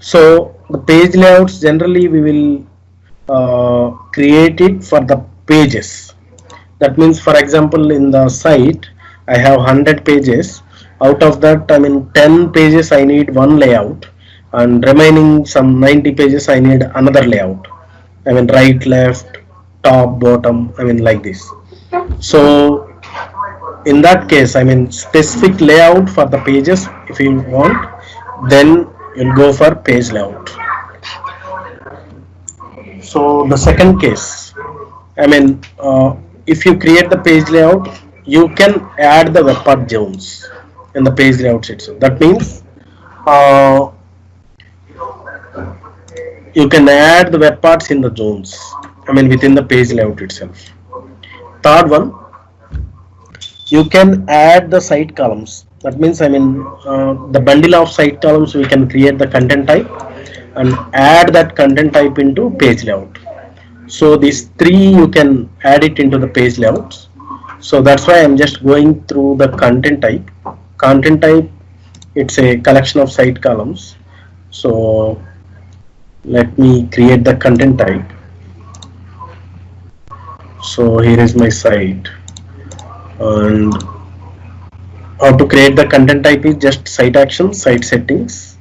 So the page layouts generally we will create it for the pages. That means, for example, in the site I have 100 pages. Out of that, I mean 10 pages I need one layout, and remaining some 90 pages I need another layout. I mean right, left, top, bottom, I mean like this. So in that case, I mean specific layout for the pages if you want, then you'll go for page layout. So the second case, I mean, if you create the page layout, you can add the web part zones in the page layout itself. That means uh, you can add the web parts in the zones. I mean, within the page layout itself. Third one, you can add the site columns. That means, I mean, the bundle of site columns, we can create the content type and add that content type into page layout. So these three you can add it into the page layouts. So that's why I'm just going through the content type. Content type, it's a collection of site columns. So let me create the content type. So here is my site, and how to create the content type is just site action, site settings,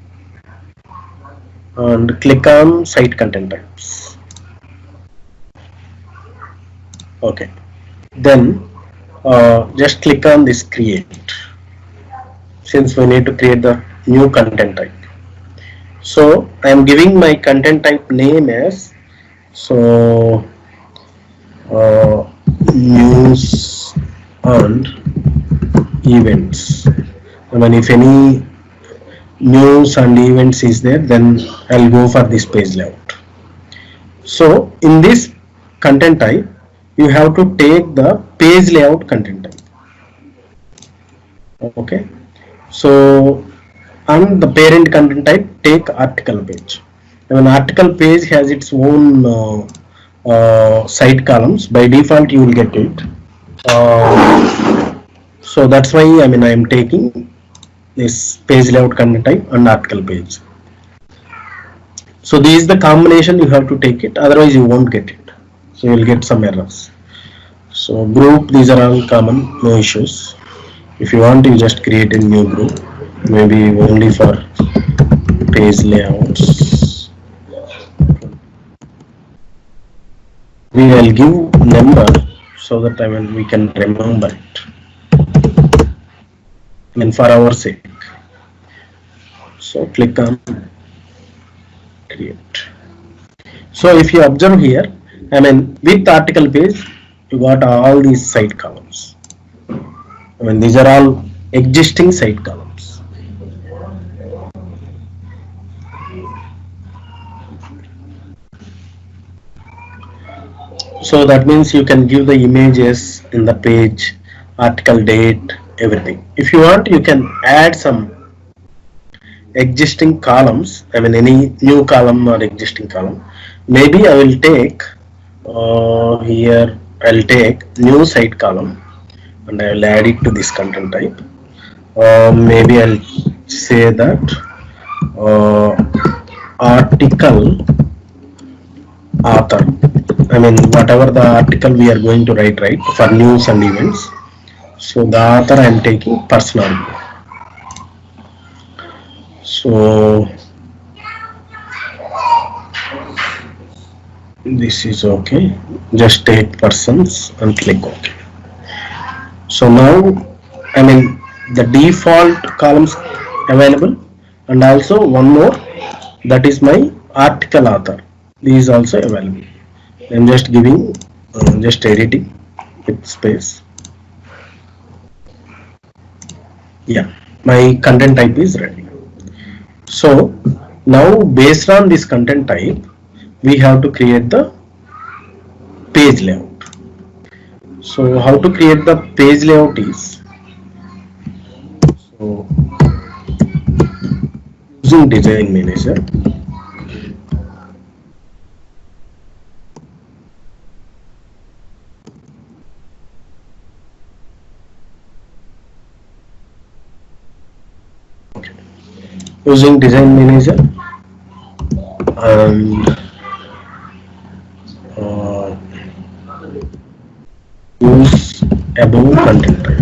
and click on site content types. Okay, then just click on this create, since we need to create the new content type. So I am giving my content type name as news and events. I mean, if any news and events is there, then I'll go for this page layout. So in this content type, you have to take the page layout content type. Okay, so and the parent content type, take article page. An article page has its own site columns. By default you will get it. So that's why I mean I am taking this page layout content type and article page. So this is the combination, you have to take it, otherwise you won't get it. So you will get some errors. So group, these are all common, no issues. If you want, you just create a new group, maybe only for page layouts. We will give number so that I mean we can remember it. I mean for our sake. So click on create. So if you observe here, I mean with article page, you got all these site columns. I mean these are all existing site columns. So that means you can give the images in the page, article date, everything. If you want, you can add some existing columns. I mean any new column or existing column. Maybe I will take here I'll take new site column and I will add it to this content type. Maybe I'll say that article author. I mean whatever the article we are going to write, right, for news and events. So the author I am taking personal. So this is okay. Just take persons and click OK. So now I mean the default columns available, and also one more, that is my article author. This is also available. I'm just giving just editing with space. Yeah, my content type is ready. So now based on this content type, we have to create the page layout. So how to create the page layout is, so using design manager, using design manager, and uh, use above content type.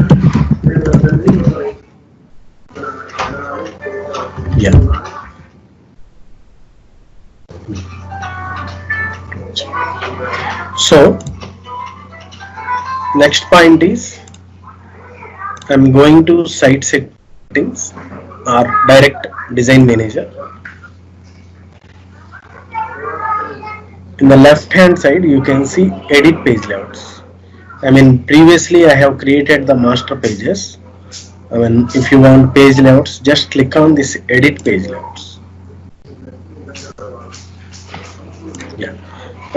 Yeah. So next point is I'm going to site settings or direct design manager. In the left hand side you can see edit page layouts. I mean previously I have created the master pages. I mean if you want page layouts, just click on this edit page layouts. Yeah.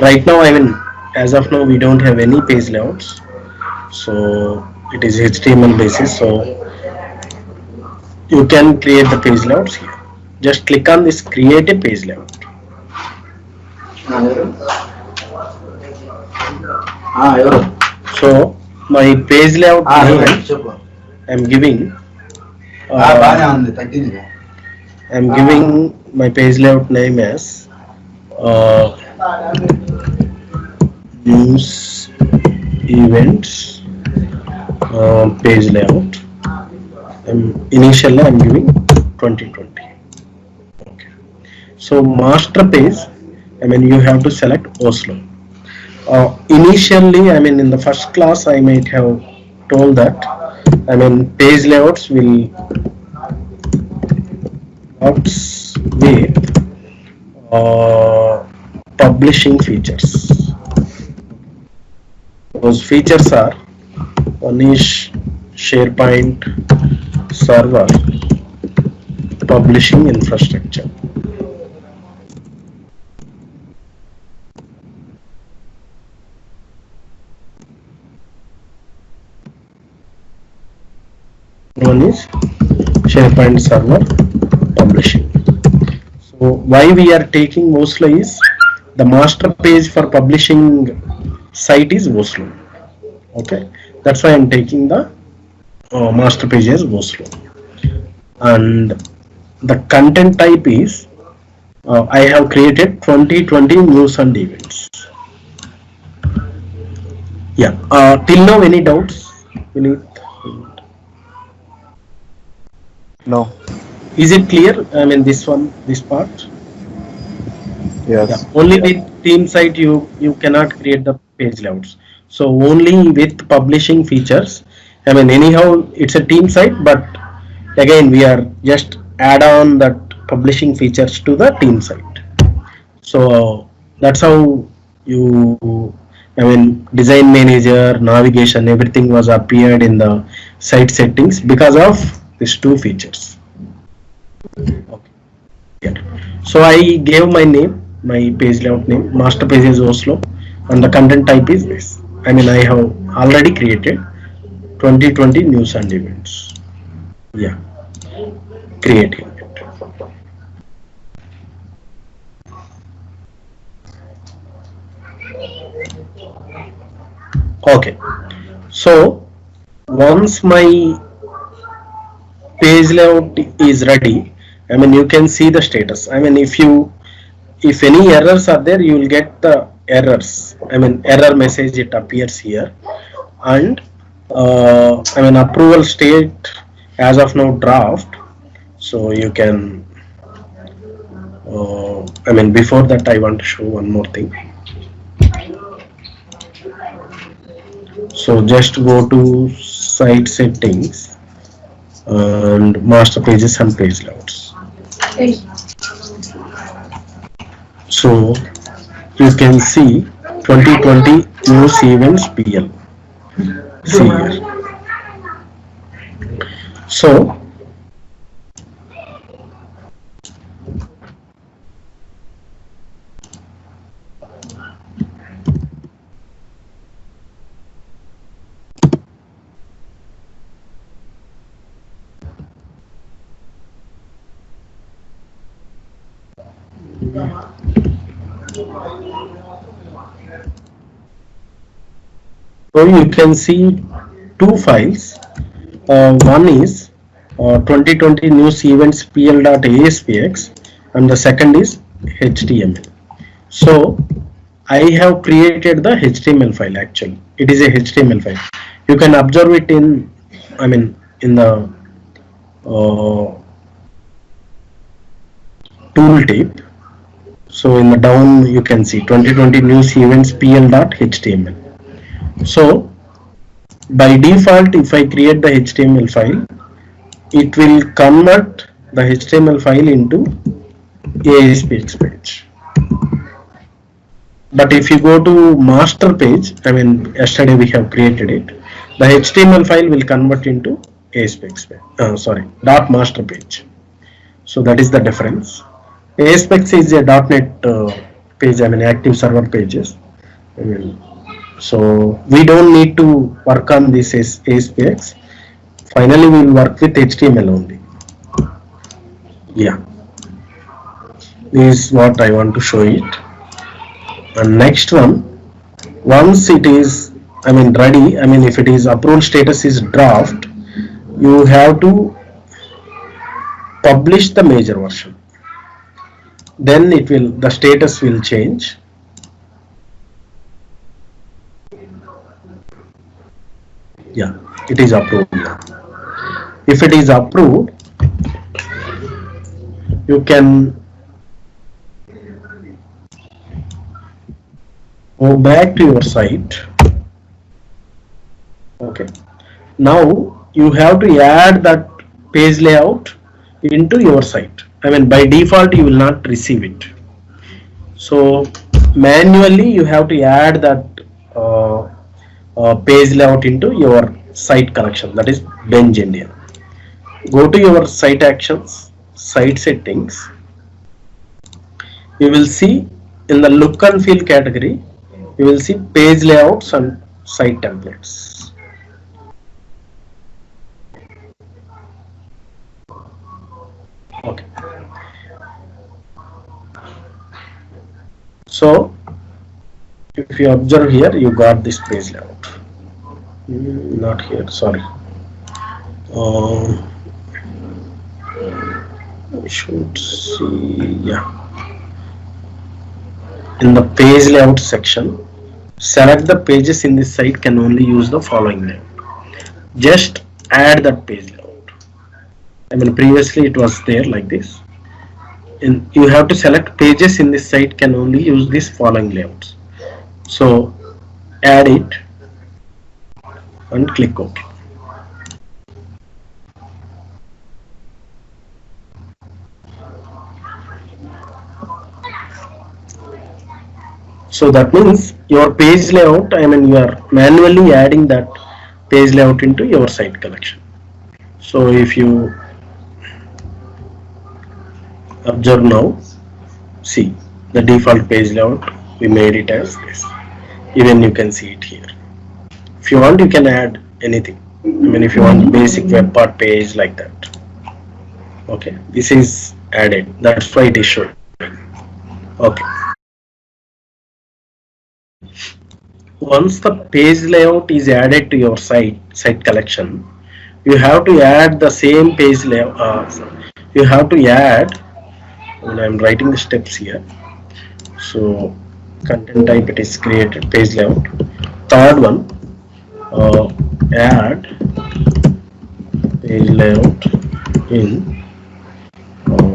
Right now I mean as of now we don't have any page layouts. So it is HTML basis, so you can create the page layouts here. Just click on this create a page layout. So my page layout name I'm giving my page layout name as news events page layout. Initially I'm giving 2020. Okay. So master page, I mean you have to select Oslo. Initially, I mean in the first class I might have told that I mean page layouts will works with publishing features. Those features are, one is SharePoint server publishing infrastructure. One is SharePoint server publishing. So why we are taking Oslo is the master page for publishing site is Oslo. Okay, that's why I'm taking the master page as Oslo. And the content type is I have created 2020 news and events. Yeah. Till now, any doubts? No. Is it clear? I mean this part. Yes. Yeah. Only with team site you cannot create the page layouts. So only with publishing features. I mean anyhow it's a team site, but again we are just add on that publishing features to the team site. So that's how you, I mean design manager, navigation, everything was appeared in the site settings because of these two features. Okay. Yeah. So I gave my name, my page layout name, master page is Oslo, and the content type is this. I mean I have already created 2020 news and events. Yeah, creating it. Okay, so once my page layout is ready, I mean you can see the status. I mean if any errors are there, you will get the errors. I mean error message, it appears here. And I mean approval state as of now draft, so you can I mean before that I want to show one more thing. So just go to site settings and master pages and page layouts. So you can see 2020 news events PL. See here. So you can see two files. One is 2020 news events pl.aspx and the second is HTML. So I have created the HTML file. Actually, it is a HTML file. You can observe it in, I mean, in the tooltip. So in the down you can see 2020 news events pl.html. So by default, if I create the HTML file, it will convert the HTML file into ASPX page. But if you go to master page, I mean yesterday we have created it, the HTML file will convert into ASPX page. Dot master page. So that is the difference. ASPX is a .NET page, I mean active server pages. I mean, so we don't need to work on this ASPX. Finally, we will work with HTML only. Yeah, this is what I want to show it. And next one, once it is, I mean ready, I mean if it is approved status is draft, you have to publish the major version. Then it will, the status will change. Yeah, it is approved now. If it is approved, you can go back to your site. Okay, now you have to add that page layout into your site. I mean by default you will not receive it. So manually you have to add that page layout into your site collection, that is Benj India. Go to your site actions, site settings. You will see in the look and feel category, you will see page layouts and site templates. Okay. So if you observe here, you got this page layout. Not here, sorry. We should see, yeah. In the page layout section, select the pages in this site can only use the following layout. Just add that page layout. I mean previously it was there like this. And you have to select pages in this site can only use this following layouts. So add it and click OK. So that means your page layout, I mean you are manually adding that page layout into your site collection. So if you observe now, see the default page layout, we made it as this. Even you can see it here. If you want, you can add anything. I mean if you want basic web part page like that. Okay, this is added, that's why it is showing. Okay. Once the page layout is added to your site collection, you have to add the same page layout. You have to add, when I am writing the steps here. So content type, it is created page layout. Third one, add page layout in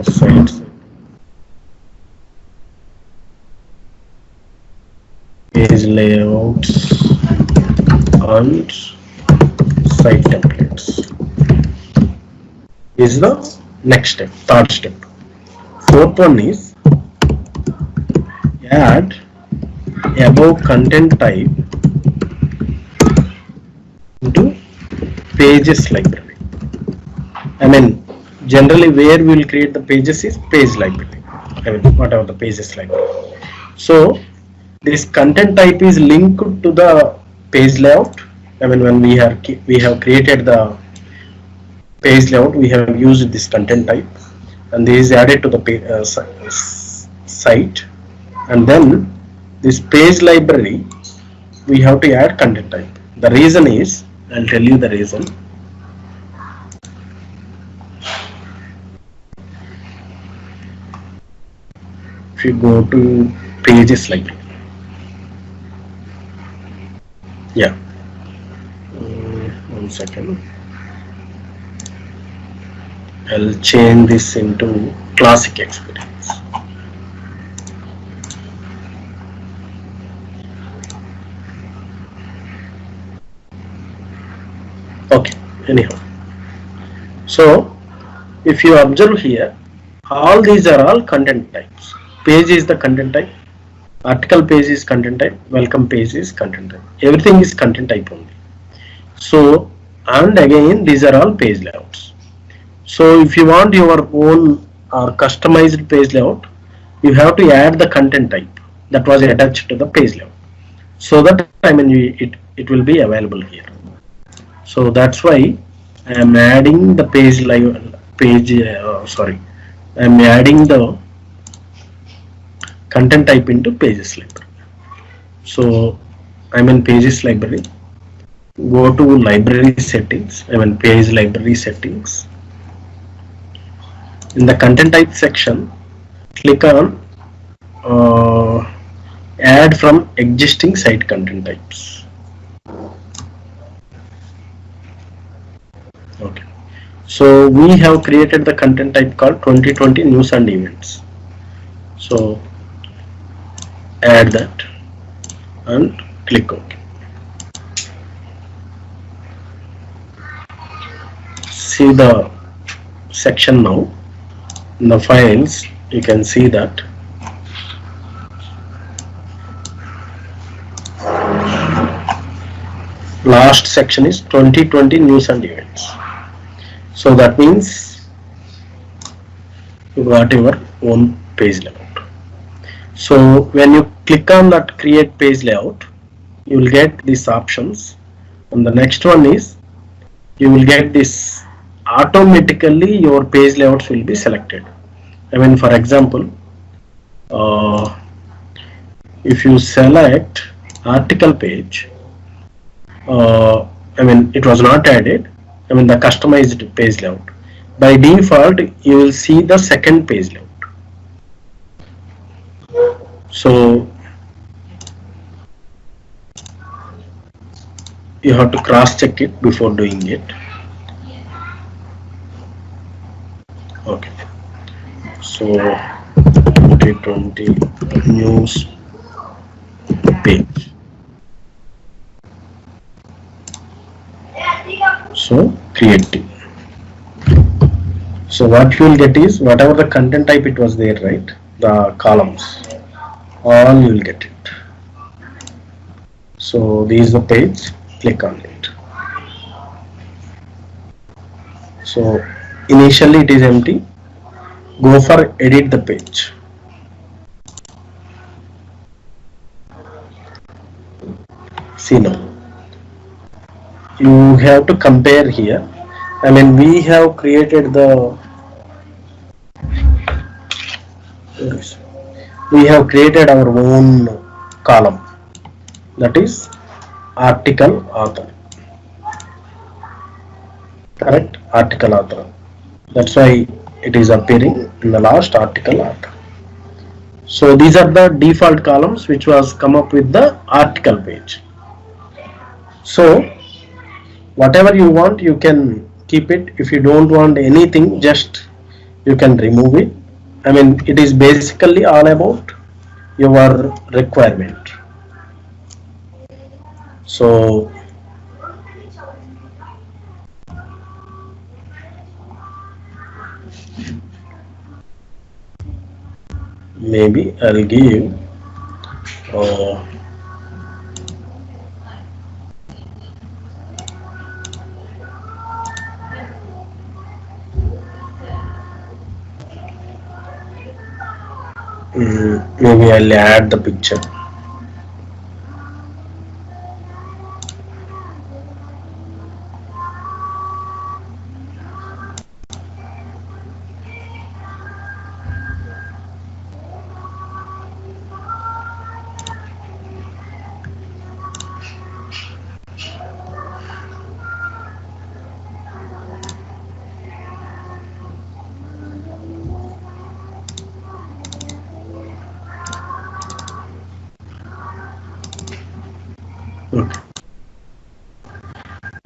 site. Page layouts and site templates is the next step, third step. Fourth one is add above content type into pages library. I mean generally where we will create the pages is page library. I mean whatever the pages library. So this content type is linked to the page layout. I mean when we have created the page layout, we have used this content type, and this is added to the site, and then this page library we have to add content type. The reason is, I'll tell you the reason. If you go to pages library, yeah, 1 second, I'll change this into classic experience. Okay, anyhow, so if you observe here, all these are all content types. Page is the content type, article page is content type, welcome page is content type. Everything is content type only. So, and again, these are all page layouts. So if you want your own customized page layout, you have to add the content type that was attached to the page layout. So that it will be available here. So that's why I am adding the I am adding the content type into pages library. So I'm in pages library. Go to library settings. I'm in page library settings. In the content type section, click on add from existing site content types. Okay, so we have created the content type called 2020 news and events. So add that and click OK. See the section now. In the files, you can see that last section is 2020 news and events. So that means you got your own page layout. So when you click on that create page layout, you will get these options, and the next one is you will get this automatically your page layouts will be selected. I mean, for example, if you select article page, I mean it was not added, I mean the customized page layout. By default you will see the second page layout. So you have to cross check it before doing it. Okay, so 2020 news page. So creative. So what you will get is whatever the content type it was there, right? The columns, all you will get it. So this is the page. Click on it. So initially it is empty. Go for edit the page. See now. You have to compare here. I mean we have created the we have created our own column, that is article author. Correct, article author. That's why it is appearing in the last article author. So these are the default columns which was come up with the article page. So whatever you want you can keep it. If you don't want anything, just you can remove it. I mean it is basically all about your requirement. So maybe I'll give maybe I'll add the picture.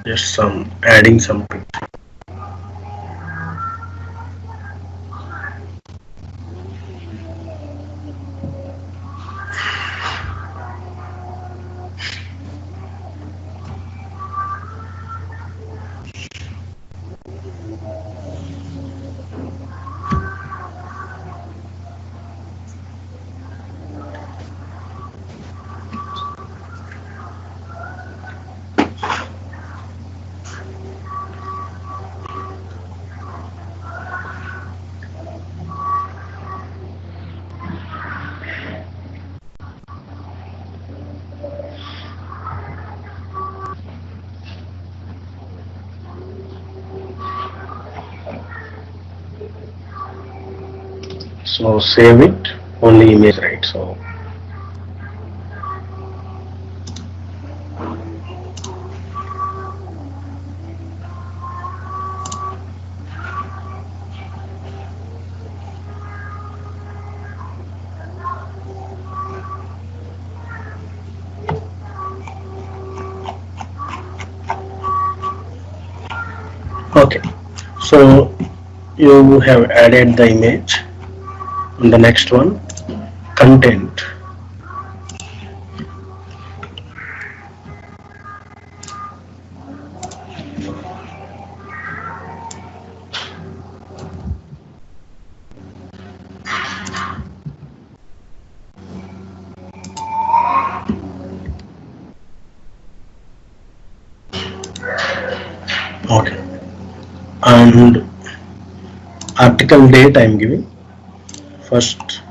just some adding some picture. So save it, only image, right? So okay, so you have added the image. And the next one, content. Okay, and article date I am giving. First,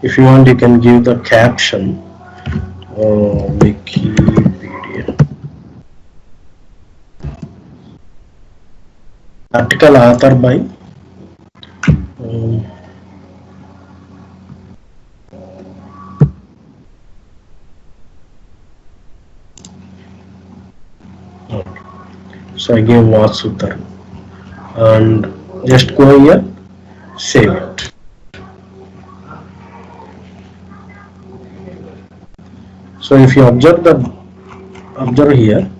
if you want, you can give the caption. Wikipedia. Article author by. Um, okay. So I give Vasutar, and just go here, save it. So if you observe here,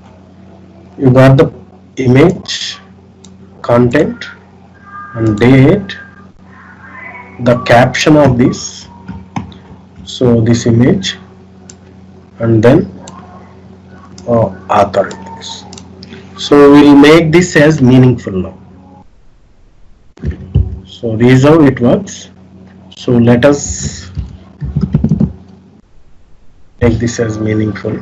you got the image, content, and date, the caption of this. So this image, and then author. So we'll make this as meaningful now. So this is how it works. So let us make this as meaningful.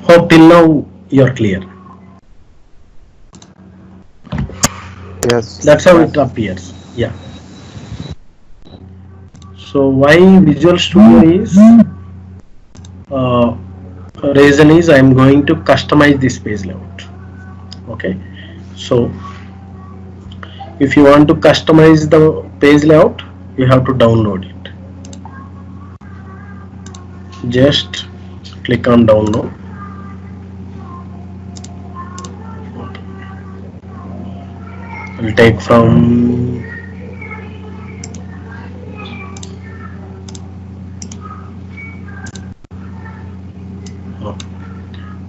Hope till now you're clear. Yes. That's how it appears. Yeah. So why Visual Studio is reason is I am going to customize this page layout. Okay. So if you want to customize the page layout, you have to download it. Just click on download. I'll take from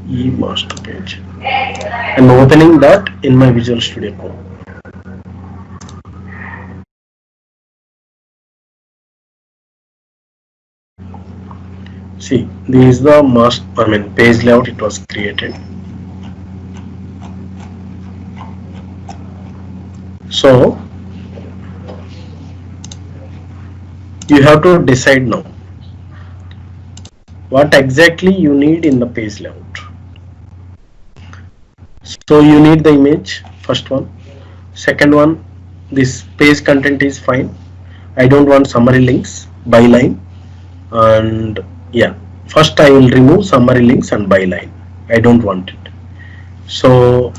e-master page. I'm opening that in my Visual Studio Code. See, this is the page layout it was created. So you have to decide now what exactly you need in the page layout. So you need the image, first one. Second one, this page content is fine. I don't want summary links, byline, and yeah, first I will remove summary links and byline. I don't want it. So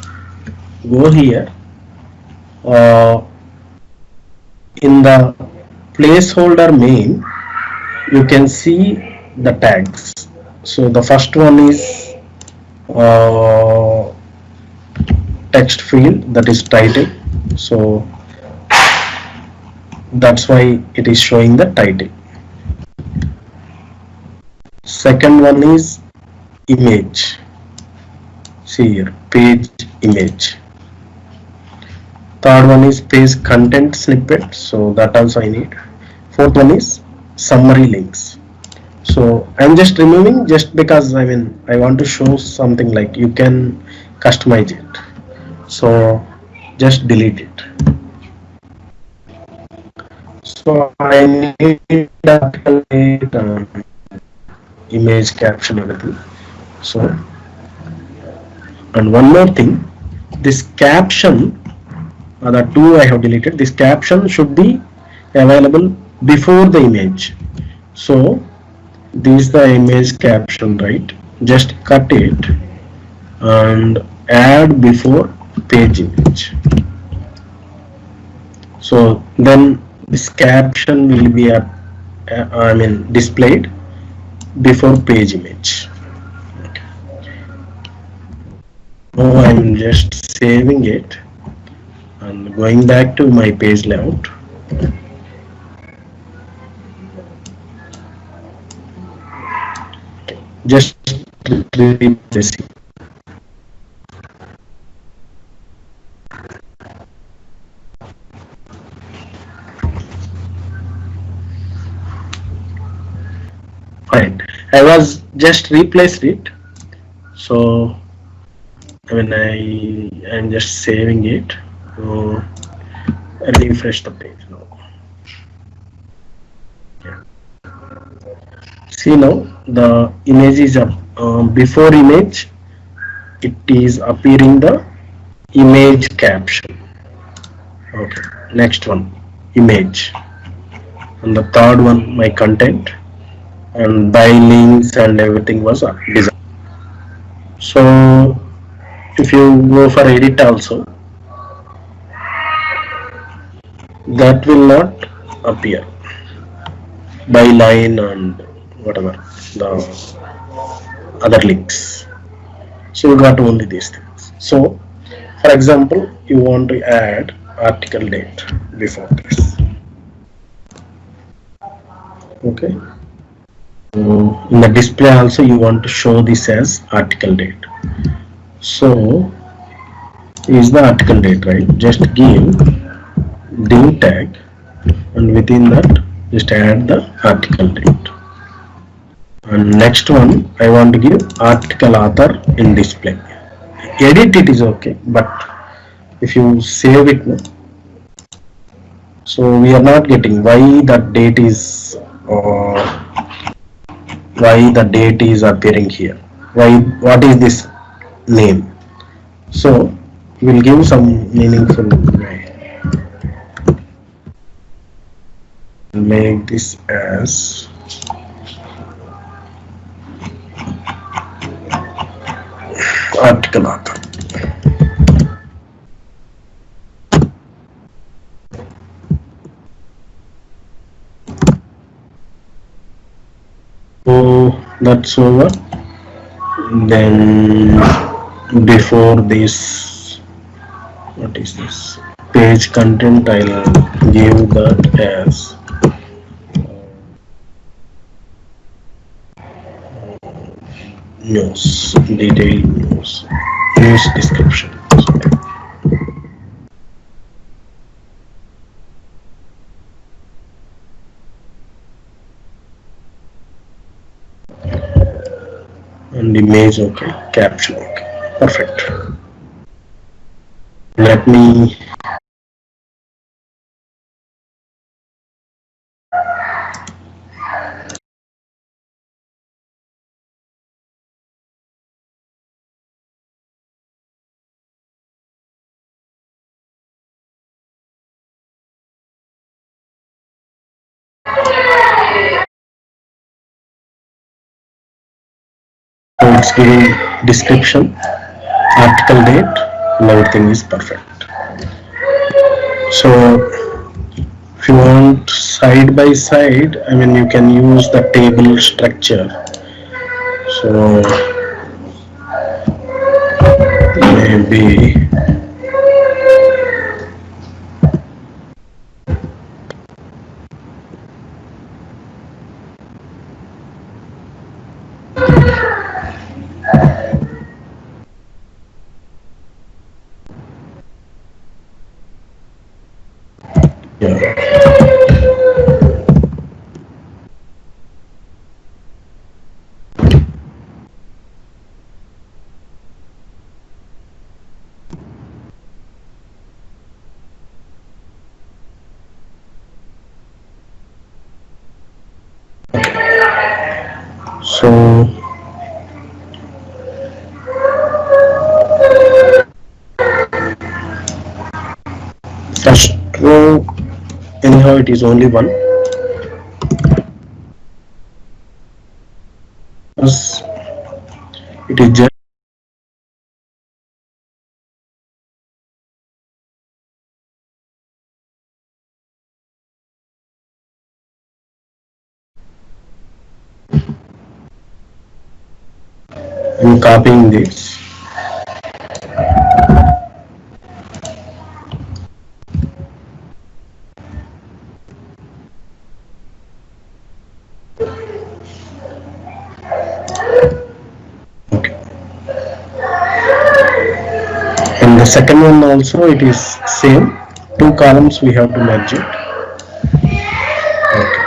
go here. In the placeholder main, you can see the tags. So the first one is uh, text field, that is title. So that's why it is showing the title. Second one is image. See here, page image. Third one is page content snippet, so that also I need. Fourth one is summary links. So I'm just removing just because I want to show something like you can customize it. So just delete it. So I need article date, image caption, everything. So, and one more thing, this caption, the two I have deleted, this caption should be available before the image. So this is the image caption, right? Just cut it and add before page image. So then this caption will be displayed before page image. Now I'm just saving it and going back to my page layout. Just retrieve this. Fine. I was just replaced it. So I'm just saving it. Refresh the page now. See now the image is up. Before image, it is appearing the image caption. Okay. Next one, image, and the third one my content, and by links and everything was designed. So if you go for edit also, that will not appear by line and whatever the other links. So you got only these things. So for example, you want to add article date before this. Okay. In the display also you want to show this as article date. So is the article date, right? Just give div tag and within that just add the article date. And next one I want to give article author in display. Edit it is okay, but if you save it now, so we are not getting why the date is appearing here. What is this name? So we'll give some meaningful way. Make this as article author. So that's over. Then before this, what is this? Page content, I'll give that as news, detailed news description. And image okay, caption okay, perfect. Let me so it's giving description, article date, and everything is perfect. So if you want side by side, you can use the table structure. So may be so. First row, anyhow, it is only one. Because it is just I'm copying this. Okay. And the second one also it is same. Two columns we have to merge it. Okay.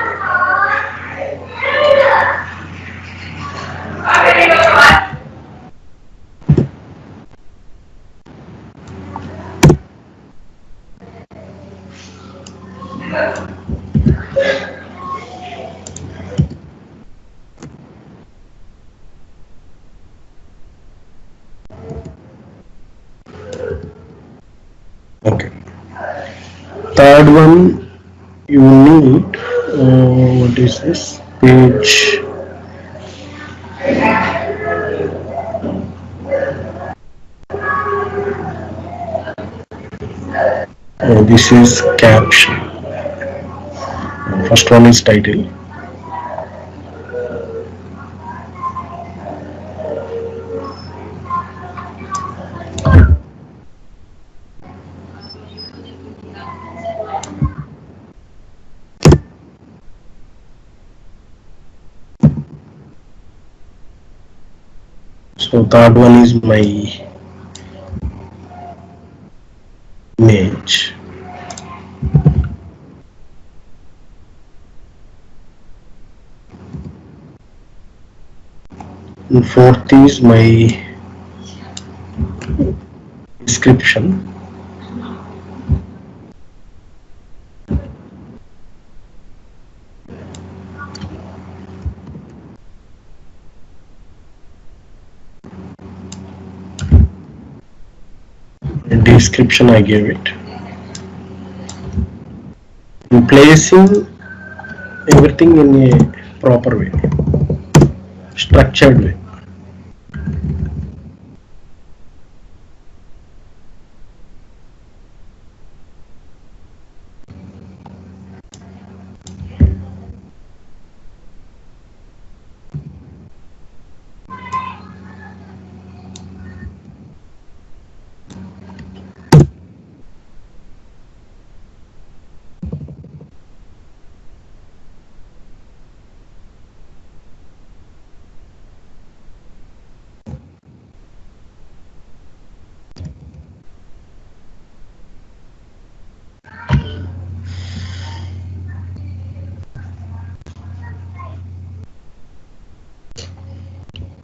Okay. Third one you need what is this page? This is caption. First one is title. So third one is my image. And fourth is my description. The description I gave it. And placing everything in a proper way, structured way.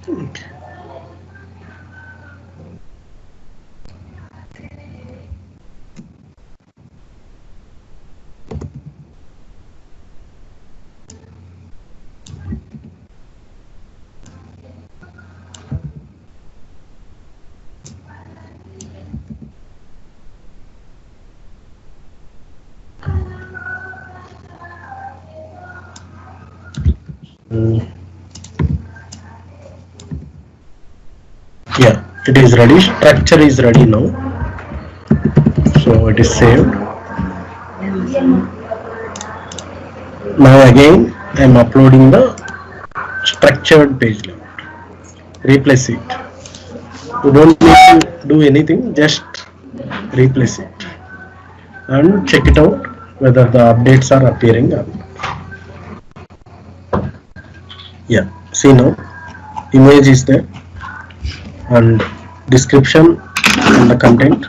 Okay. Yeah, it is ready. Structure is ready now. So it is saved. Now again I am uploading the structured page layout. Replace it. You don't need to do anything, just replace it and check it out whether the updates are appearing or not. Yeah, see now, image is there and description and the content,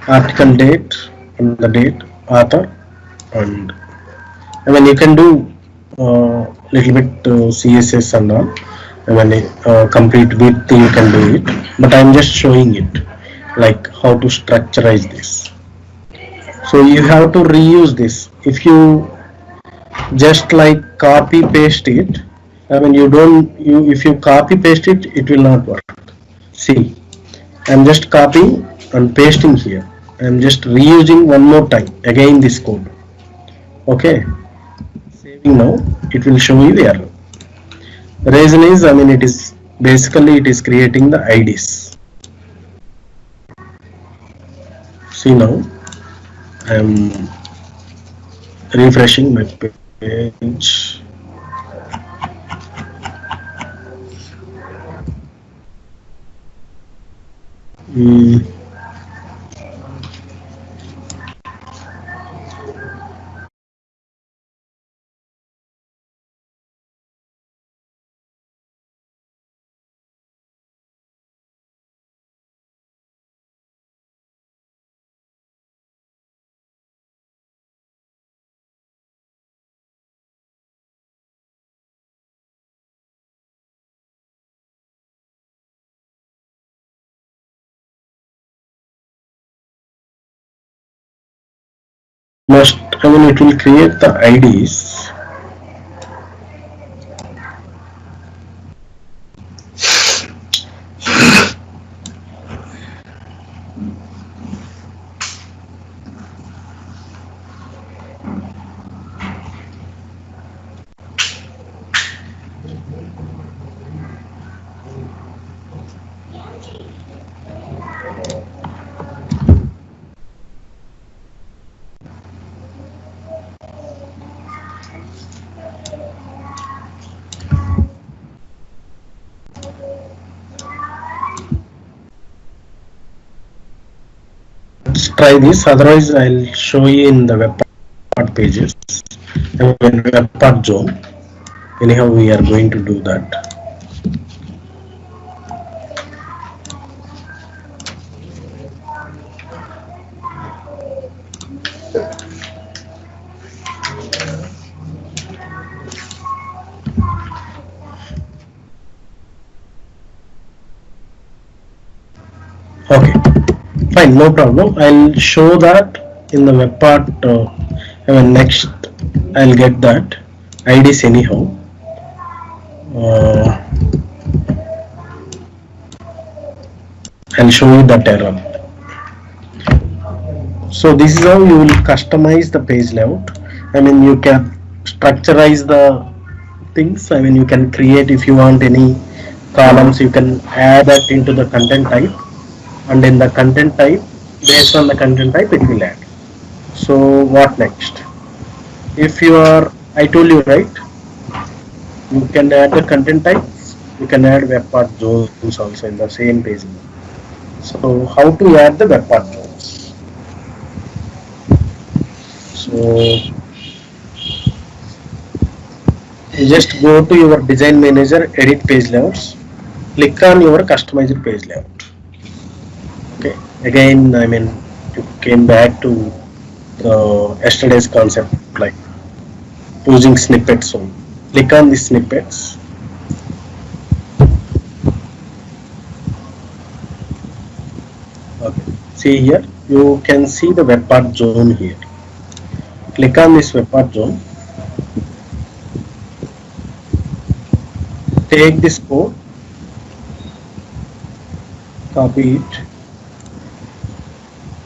article date and the date, author, and I mean you can do little bit CSS and all. I mean complete width you can do it, but I'm just showing it like how to structurize this. So you have to reuse this. If you just like copy paste it, I mean you don't you if you copy paste it, it will not work. See, I'm just copying and pasting here. I'm just reusing one more time again this code. Okay, saving now. It will show you the error. The reason is, I mean, it is basically it is creating the IDs. See now, I'm refreshing my page. Mm, must I mean it will create the IDs. Let's try this. Otherwise, I'll show you in the web part pages. I mean web part zone. Anyhow, we are going to do that. Okay, fine, no problem. I'll show that in the web part. I mean, next I'll get that IDs anyhow. Uh, I'll show you that error. So this is how you will customize the page layout. I mean, you can structurize the things. I mean, you can create if you want any columns, you can add that into the content type, and in the content type, based on the content type, it will add. So what next? If you are, I told you right, you can add the content types, you can add web part zones also in the same page. So how to add the web part zones? So you just go to your design manager, edit page layouts, click on your customized page layout. Okay, again, I mean, you came back to yesterday's concept, like using snippets. So click on the snippets. Okay, see here, you can see the web part zone here. Click on this web part zone. Take this code, copy it.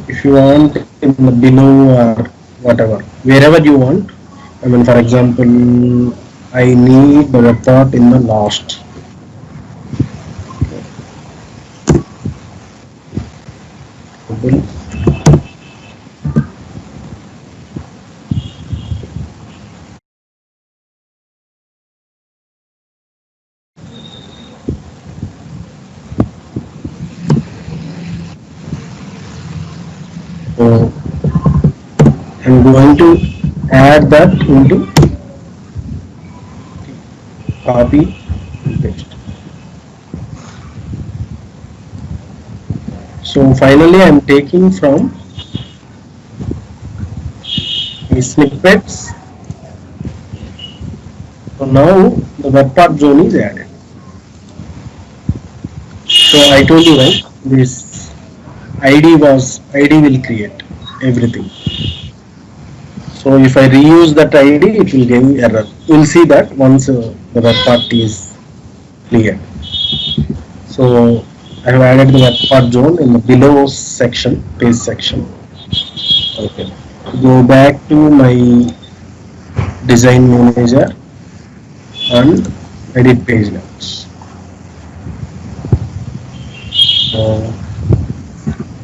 If you want in the below or whatever, wherever you want. I mean, for example, I need the web part in the last. I'm going to add that into copy and paste. So finally I'm taking from the snippets. So now the web part zone is added. So I told you, right, this ID will create everything. So if I reuse that ID, it will give error. We'll see that once the web part is cleared. So I have added the web part zone in the below section, page section. Okay. Go back to my design manager and edit page layouts.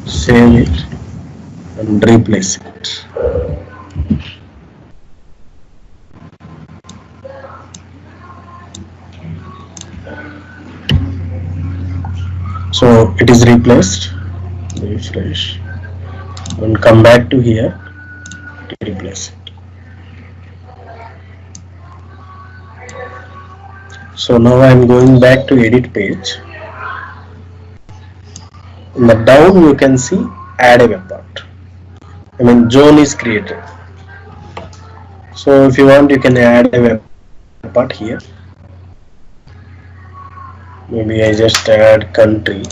Save it and replace it. So it is replaced. Refresh and come back to here to replace it. So now I am going back to edit page. In the down you can see add a web part. I mean zone is created. So if you want you can add a web part here. Maybe I just add country,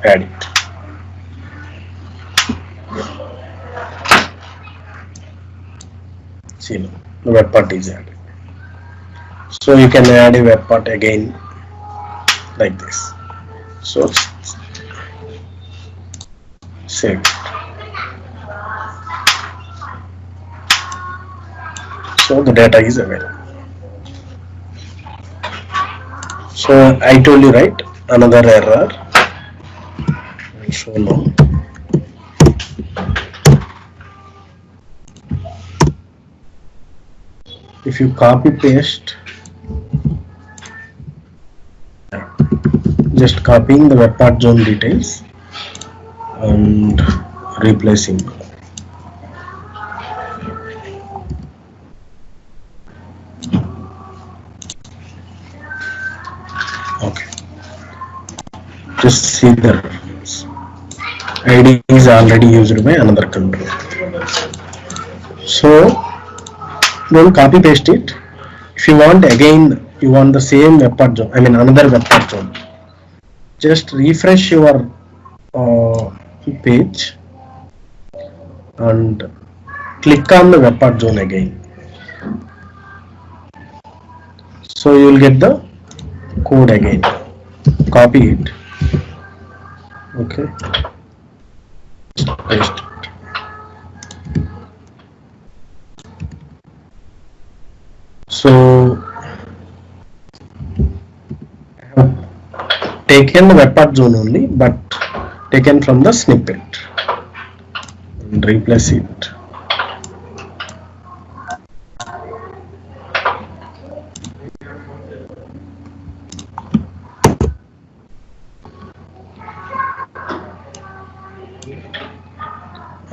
add it. See now the web part is added. So you can add a web part again like this. So save it. So the data is available. So I told you, right, another error. I'll show now. If you copy paste, just copying the web part zone details and replacing. Okay, just see the reference. ID is already used by another control. So don't copy paste it. If you want again, you want the same web part zone, I mean another web part zone, just refresh your page and click on the web part zone again. So you will get the code again. Copy it. Okay. Paste it. So I have taken the web part zone only, but taken from the snippet and replace it.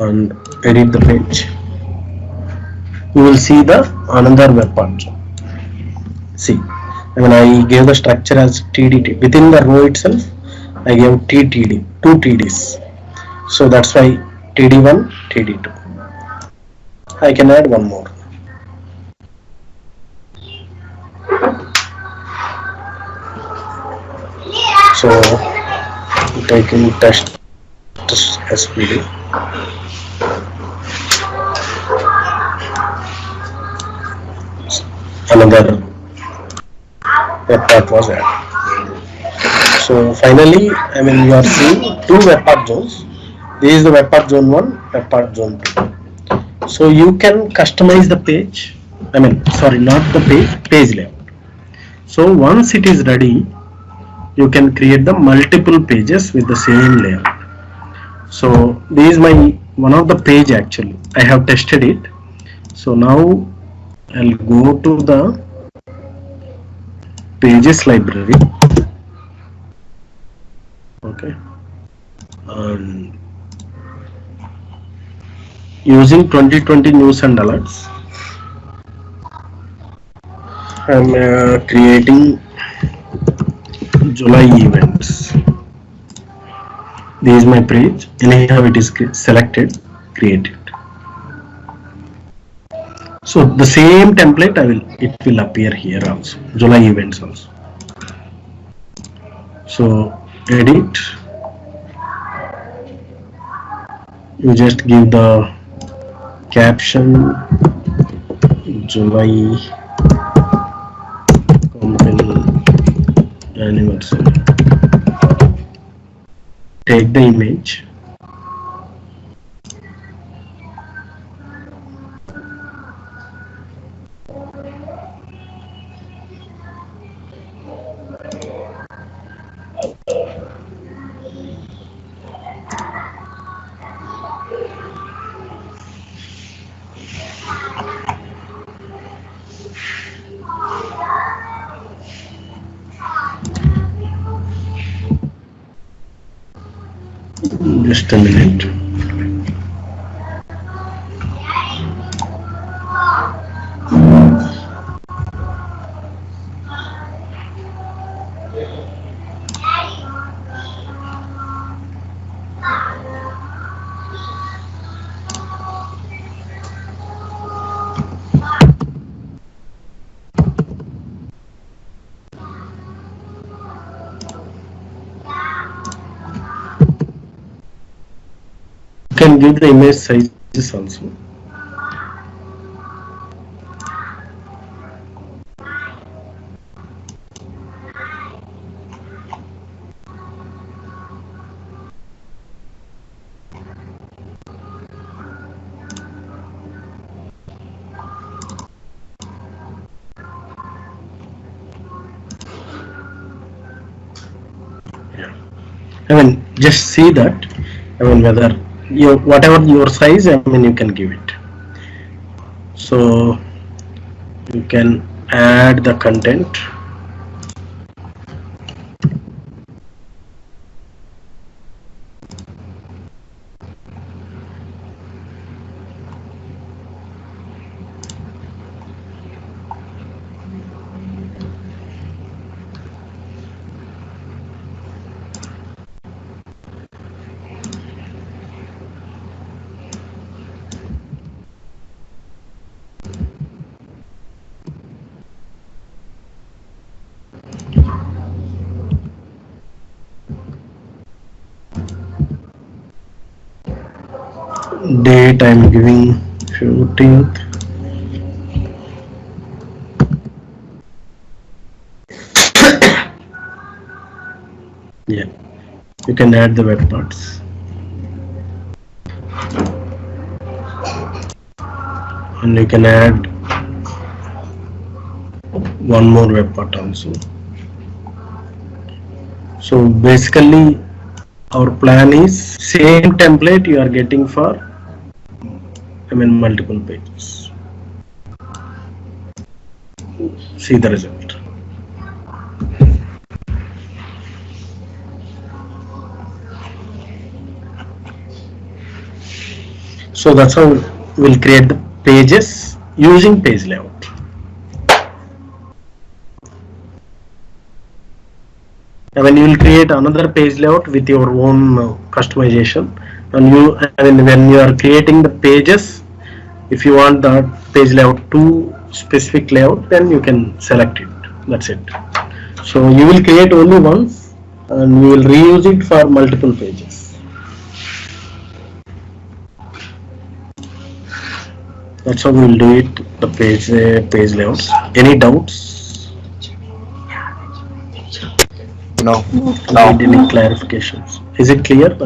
And edit the page. You will see the another web part zone. See, when I gave the structure as TDT within the row itself, I gave TTD, two TDs. So that's why TD1, TD2. I can add one more. So taking test SPD. Another web part was added. So finally, I mean you are seeing two web part zones. This is the web part zone 1, web part zone 2. So you can customize the page. I mean, sorry, not the page, page layout. So once it is ready, you can create the multiple pages with the same layout. So this is my one of the page actually. I have tested it. So now I'll go to the pages library. Okay. using 2020 news and alerts. I'm creating July events. This is my page. Anyhow, it is selected, created. So the same template it will appear here also, July events also. So edit, you just give the caption July company anniversary. Take the image. Just a minute. You can give the image sizes also. I mean, just see that. I mean, whether whatever your size, I mean, you can give it. So you can add the content. Date I'm giving 15th. Yeah, you can add the web parts. And you can add one more web part also. So basically our plan is same template you are getting for multiple pages. See the result. So that's how we'll create the pages using page layout. And when you will create another page layout with your own customization, and when you are creating the pages, if you want the page layout to specific layout, then you can select it. That's it. So you will create only once and you will reuse it for multiple pages. That's how we will do it, the page layouts. Any doubts? No. Need any clarifications? Is it clear?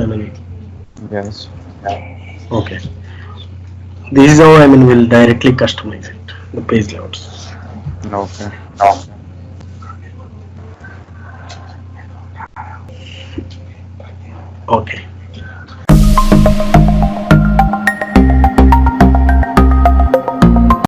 Yes. Okay. This is how we'll directly customize it, the page layouts. Okay. Okay.